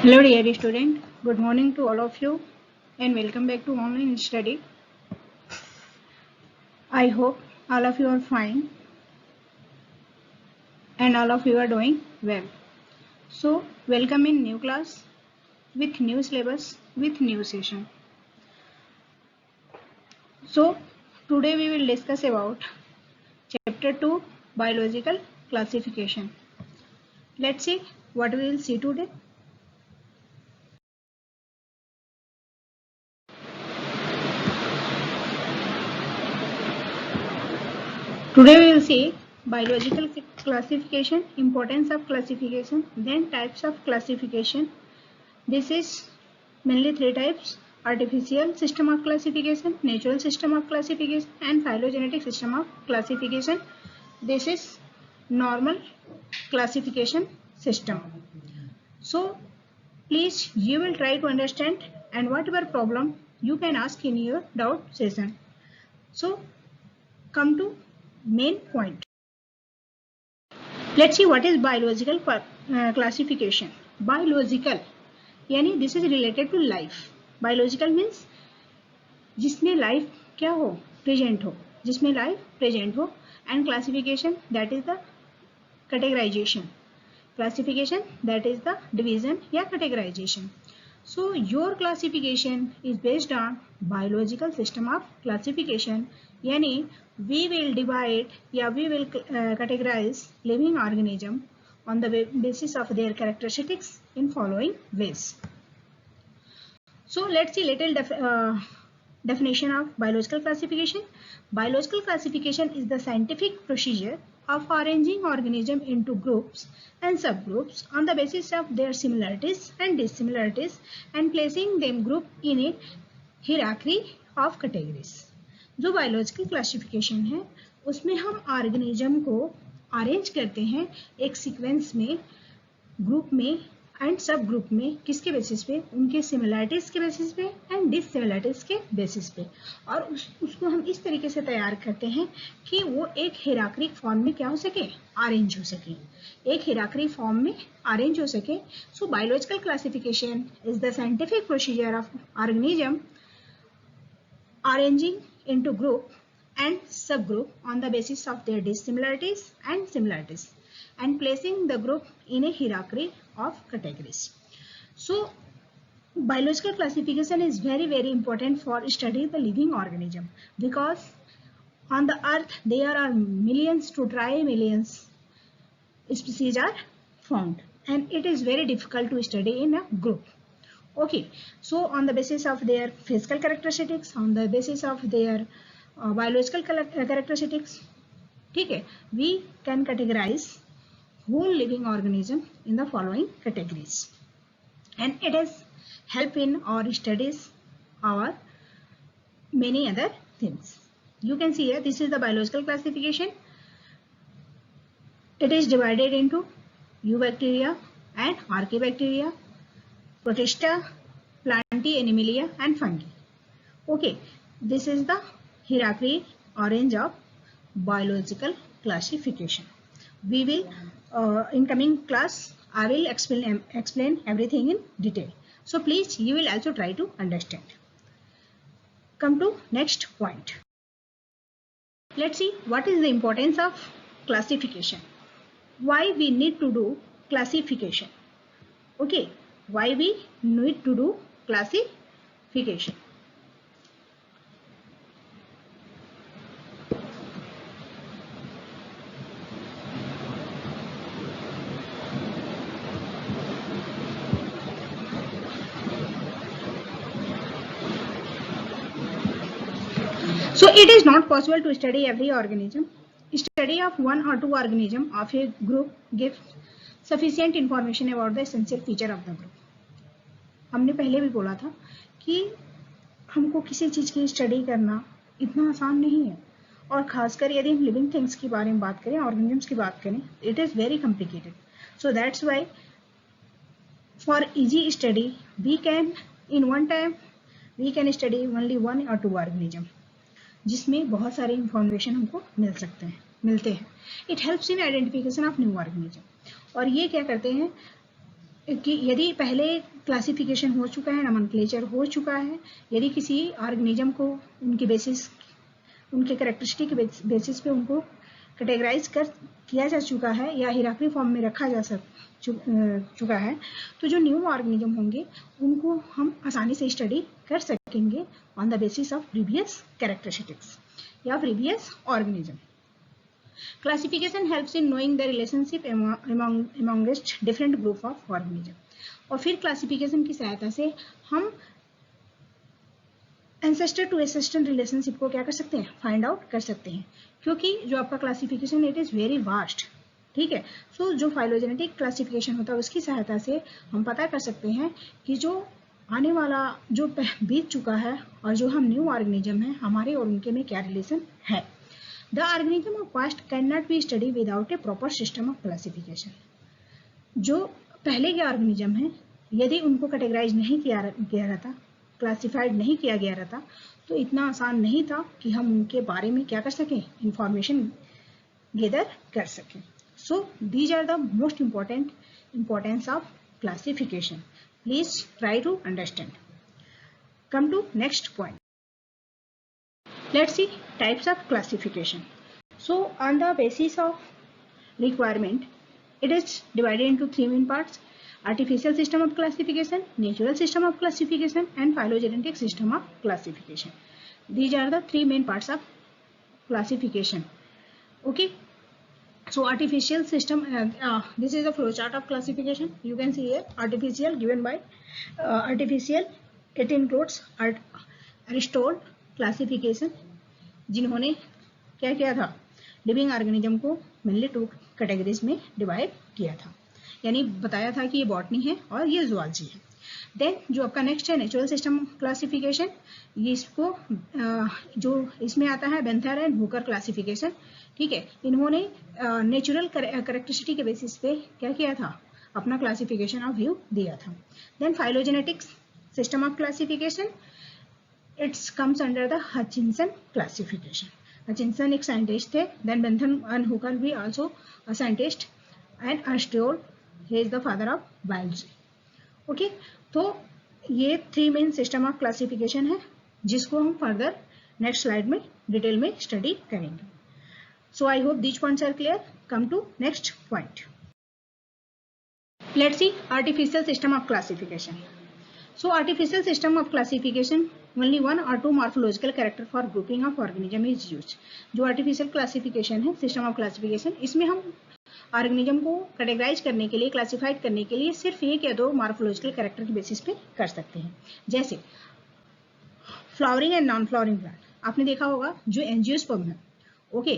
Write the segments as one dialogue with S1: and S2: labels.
S1: Hello dear student, good morning to all of you and welcome back to online study. I hope all of you are fine and all of you are doing well. So welcome in new class with new syllabus with new session. So today we will discuss about chapter 2 biological classification. Let's see what we will see today. Today we will see biological classification, importance of classification, then types of classification. This is mainly three types: artificial system of classification, natural system of classification, and phylogenetic system of classification. This is normal classification system. So please you will try to understand, and whatever problem you can ask in your doubt session. So come to main point. Let's see what is biological classification. Biological यानी this is related to life. Biological means जिसमें life क्या हो, present हो, जिसमें life present हो. And classification that is the categorisation. Classification that is the division या categorisation. So your classification is based on biological system of classification. यानी we will divide या we will categorise living organism on the basis of their characteristics in following ways. So let's see little definition of biological classification. Biological classification is the scientific procedure of arranging organism into groups and subgroups on the basis of their similarities and dissimilarities and placing them group in a hierarchy of categories. जो biological classification है उसमें हम organism को arrange करते हैं एक sequence में, group में एंड सब ग्रुप में. किसके बेसिस पे? उनके सिमिलरिटीज के बेसिस पे एंड डिससिमिलरिटीज के बेसिस पे. और उसको हम इस तरीके से तैयार करते हैं कि वो एक हिरार्किक फॉर्म में क्या हो सके, अरेंज हो सके, एक हिरार्किक फॉर्म में अरेंज हो सके. So biological classification is the scientific procedure of organism arranging into group and subgroup on the basis of their dissimilarities and similarities and placing the group in a hierarchy of categories. So biological classification is very important for studying the living organism, because on the earth there are millions to try millions species are found and it is very difficult to study in a group. Okay, so on the basis of their physical characteristics, on the basis of their biological characteristics, ठीक है, we can categorize whole living organism in the following categories and it has help in our studies or many other things. You can see here this is the biological classification. It is divided into eubacteria and archaebacteria, protista, plantae, animalia and fungi. Okay, this is the hierarchy orange of biological classification. We will in coming class I will explain everything in detail. So please you will also try to understand. Come to next point. Let's see what is the importance of classification. Why we need to do classification. Okay, why we need to do classification. So it is not possible to study every organism. Study of one or two organism of a group gives sufficient information about the essential feature of the group. हमने पहले भी बोला था कि हमको किसी चीज की स्टडी करना इतना आसान नहीं है, और खासकर यदि हम लिविंग थिंग्स की बारे में बात करें, ऑर्गेनिजम्स की बात करें, it is very complicated. So that's why for easy study we can in one time we can study only one और टू ऑर्गेनिज्म, जिसमें बहुत सारे इंफॉर्मेशन हमको मिलते हैं. It helps in identification of new organism. और ये क्या करते हैं, कि यदि पहले क्लासिफिकेशन हो चुका है, नोमेनक्लेचर हो चुका है, यदि किसी ऑर्गेनिज्म को उनके बेसिस, उनके कैरेक्टरिस्टिक के बेसिस पे उनको कैटेगराइज किया जा चुका है या हिरार्की फॉर्म में रखा जा चुका है, तो जो न्यू ऑर्गेनिज्म होंगे उनको हम आसानी से स्टडी कर सकेंगे on the basis of previous characteristics या previous organism. Classification helps in knowing the relationship amongst different group of organism. और फिर क्लासिफिकेशन की सहायता से हम एंसेस्टर टू एंसेस्टर रिलेशनशिप को क्या कर सकते हैं, फाइंड आउट कर सकते हैं, क्योंकि जो आपका classification it is very vast. ठीक है. सो जो फाइलोजेनेटिक क्लासिफिकेशन होता है उसकी सहायता से हम पता कर सकते हैं कि जो आने वाला जो बीत चुका है और जो हम न्यू ऑर्गेनिज्म है हमारे और उनके में क्या रिलेशन है. The organism of past cannot be studied without a proper system of classification. जो पहले के ऑर्गेनिज्म हैं यदि उनको कैटेगराइज नहीं किया गया रहता, क्लासिफाइड नहीं किया गया रहता, तो इतना आसान नहीं था कि हम उनके बारे में क्या कर सकें, इंफॉर्मेशन गैदर कर सकें. So these are the most importance of classification. Please try to understand. Come to next point. Let's see types of classification. So on the basis of requirement, it is divided into three main parts: artificial system of classification, natural system of classification, and phylogenetic system of classification. These are the three main parts of classification. Okay. So artificial system, this is a flowchart of classification. You can see here artificial given by artificial. It includes Aristotle classification, जिन्होंने क्या किया था, living organism को mainly two categories में divide किया था, यानी बताया था कि ये बॉटनी है और ये जूलॉजी है. देन जो आपका नेक्स्ट है नेचुरल सिस्टम क्लासिफिकेशन, ये इसको जो इसमें आता है बेंथर एंड हुकर क्लासिफिकेशन. ठीक है. इन्होंने नेचुरल कैरेक्टरिस्टिक के बेसिस पे क्या किया था, अपना क्लासिफिकेशन ऑफ व्यू दिया था. Then phylogenetic system of classification, it comes under the Hutchinson classification. Hutchinson एक साइंटिस्ट थे. Then Bentham and Hooker भी also a scientist, and Aristotle, he is the father of biology. Okay, तो ये three main system of classification है जिसको हम further next slide में detail में स्टडी करेंगे. So I hope these points are clear. Come to next point. Let's see artificial system of classification. So artificial system of classification, only one or two morphological character for grouping of organism is used. जो artificial classification है, system of classification, इसमें हम organism को categorise करने के लिए, classified करने के लिए सिर्फ एक या दो मॉर्फोलॉजिकल कैरेक्टर के बेसिस पे कर सकते हैं. जैसे flowering and non flowering plant, आपने देखा होगा जो एंजियोस्पर्म है, ओके,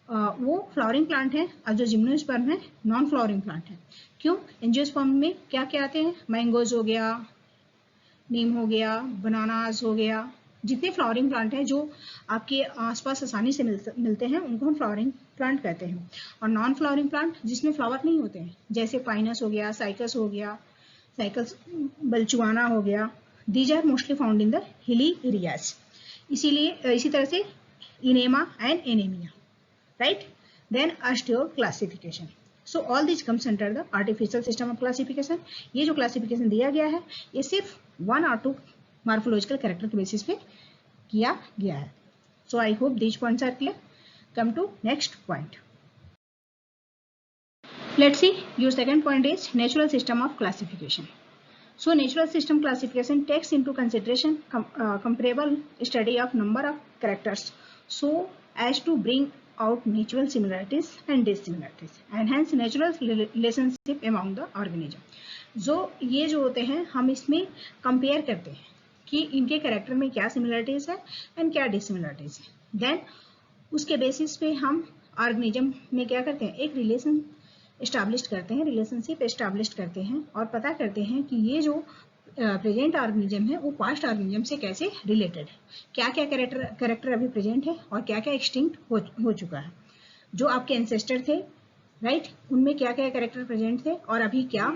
S1: वो फ्लावरिंग प्लांट है, और जो जिम्नोस्पर्म है नॉन फ्लावरिंग प्लांट है. क्यों? एंजियोस्पर्म में क्या क्या आते हैं, मैंगोज हो गया, नीम हो गया, बनानास हो गया, जितने फ्लावरिंग प्लांट हैं जो आपके आसपास आसानी से मिलते हैं उनको हम फ्लावरिंग प्लांट कहते हैं. और नॉन फ्लावरिंग प्लांट जिसमें फ्लावर नहीं होते हैं, जैसे पाइनस हो गया, साइकस हो गया, साइकस बल्चुआना हो गया, these are mostly found in the hilly areas. इसीलिए इसी तरह से enema and anemia, right. Then osteo classification. So all this comes under the artificial system of classification. ये जो क्लासिफिकेशन दिया गया है ये सिर्फ वन और टू मॉर्फोलॉजिकल कैरेक्टर के बेसिस पे किया गया है. So I hope these points are clear. Come to next point. Let's see your second point is natural system of classification. So natural system classification takes into consideration comparable study of number of characters so as to bring out natural similarities and dissimilarities and hence natural relationship among the organism. जो ये जो होते हैं हम इसमें compare करते हैं कि इनके कैरेक्टर में क्या सिमिलरिटीज है एंड क्या डिसिमिलरिटीज है. देन उसके बेसिस पे हम ऑर्गेनिज्म में क्या करते हैं, एक रिलेशन एस्टैब्लिश करते हैं, रिलेशनशिप एस्टैब्लिश करते हैं और पता करते हैं कि ये जो प्रेजेंट ऑर्गेनिज्म है वो पास्ट ऑर्गेनिज्म से कैसे रिलेटेड है, क्या क्या कैरेक्टर अभी प्रेजेंट है और क्या क्या एक्सटिंक्ट हो चुका है. जो आपके एंसेस्टर थे, राइट, उनमें क्या क्या कैरेक्टर प्रेजेंट थे और अभी क्या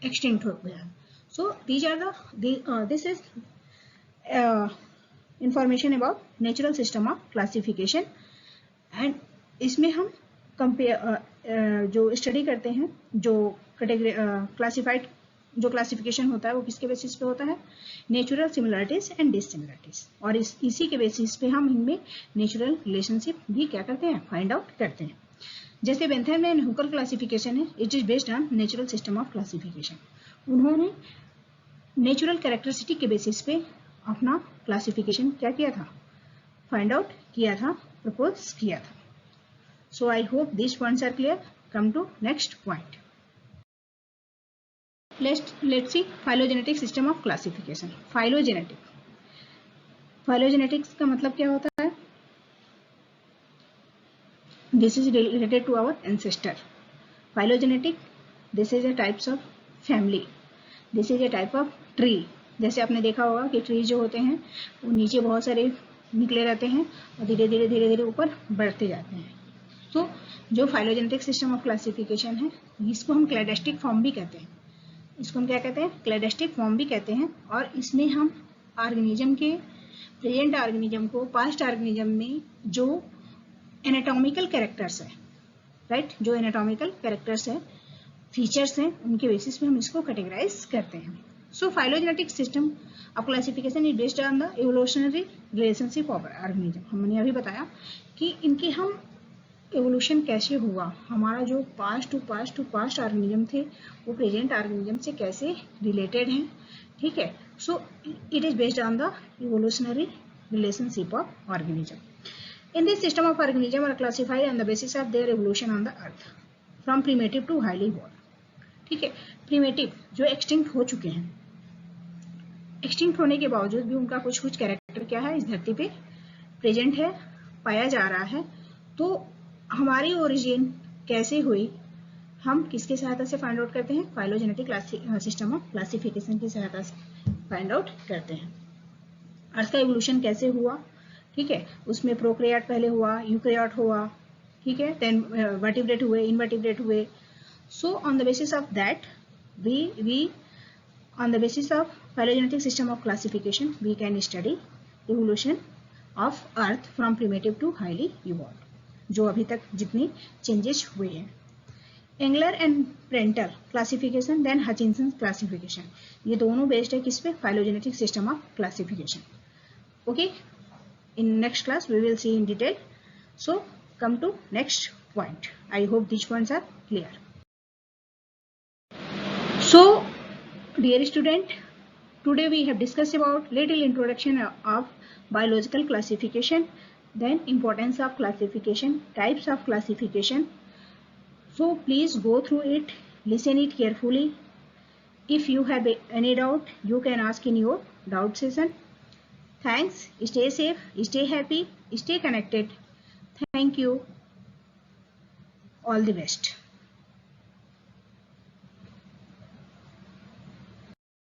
S1: एक्सटिंक्ट हो गया है. So these are this is information about natural system of classification. And इसमें हम कंपेयर जो स्टडी करते हैं, जो कैटेगरी क्लासिफाइड जो क्लासिफिकेशन होता है वो किसके बेसिस पे होता है, नेचुरल सिमिलरिटीज एंड डिसिमिलरिटीज, और इसी के बेसिस पे हम इनमें नेचुरल रिलेशनशिप भी क्या करते हैं, फाइंड आउट करते हैं। जैसे बेंथम एंड हुकर क्लासिफिकेशन है, it is based on natural system of classification. उन्होंने नेचुरल कैरेक्टरिस्टिक के बेसिस पे अपना क्लासिफिकेशन क्या किया था, फाइंड आउट किया था, प्रपोज किया था। So I hope this points are clear. Come to next point. Let's see phylogenetic system of classification. Phylogenetics का मतलब क्या होता है? This is related to our ancestor. Phylogenetic, this is a types of family. This is a type of tree. जैसे आपने देखा होगा कि ट्री जो होते हैं वो नीचे बहुत सारे निकले रहते हैं और धीरे धीरे ऊपर बढ़ते जाते हैं। तो जो फाइलोजेनेटिक सिस्टम ऑफ क्लासिफिकेशन है, इसको हम क्लैडेस्टिक फॉर्म भी कहते हैं। इसको हम क्या कहते हैं, क्लैडेस्टिक फॉर्म भी कहते हैं। और इसमें हम ऑर्गेनिज्म के, प्रेजेंट ऑर्गेनिज्म को पास्ट ऑर्गेनिज्म में जो एनाटॉमिकल कैरेक्टर्स है, राइट, जो एनाटॉमिकल कैरेक्टर्स है, फीचर्स हैं, उनके बेसिस पे हम इसको कैटेगराइज करते हैं। So phylogenetic system of classification is based on the evolutionary relationship of organism. हमने अभी बताया कि इनके हम एवोल्यूशन कैसे हुआ, हमारा जो पास्ट टू पास्ट ऑर्गेनिज्म थे वो प्रेजेंट ऑर्गेनिज्म से कैसे रिलेटेड हैं, ठीक है। So it is based on the evolutionary relationship of organism. In this system of organism are classified on the basis of their evolution on the earth from primitive to highly evolved, ठीक है। Primitive जो extinct हो चुके हैं, extinct होने के बावजूद भी उनका कुछ कैरेक्टर क्या है, इस धरती पे प्रेजेंट है, पाया जा रहा है। तो हमारी ओरिजिन कैसे हुई, हम किसकी सहायता से फाइंड आउट करते हैं, फाइलोजेनेटिक सिस्टम ऑफ क्लासिफिकेशन की सहायता से फाइंड आउट करते हैं। अर्थ का इवोल्यूशन कैसे हुआ, ठीक है, उसमें प्रोकैरियोट पहले हुआ, यूकैरियोट हुआ, ठीक है, देन वर्टिब्रेट हुए, इनवर्टिब्रेट हुए। So on the basis of that we on the basis of phylogenetic system of classification we can study evolution of earth from primitive to highly evolved, जो अभी तक जितनी चेंजेस हुए हैं। Engler and Prantl classification, then Hutchinson classification, ये दोनों based है किस पे, phylogenetic system of classification. Okay, in next class we will see in detail. So come to next point. I hope this points are clear. So dear student, today we have discussed about little introduction of biological classification, then importance of classification, types of classification. So please go through it, listen it carefully. If you have any doubt, you can ask in your doubt session. Thanks. Stay safe, stay happy, stay connected. Thank you. All the best.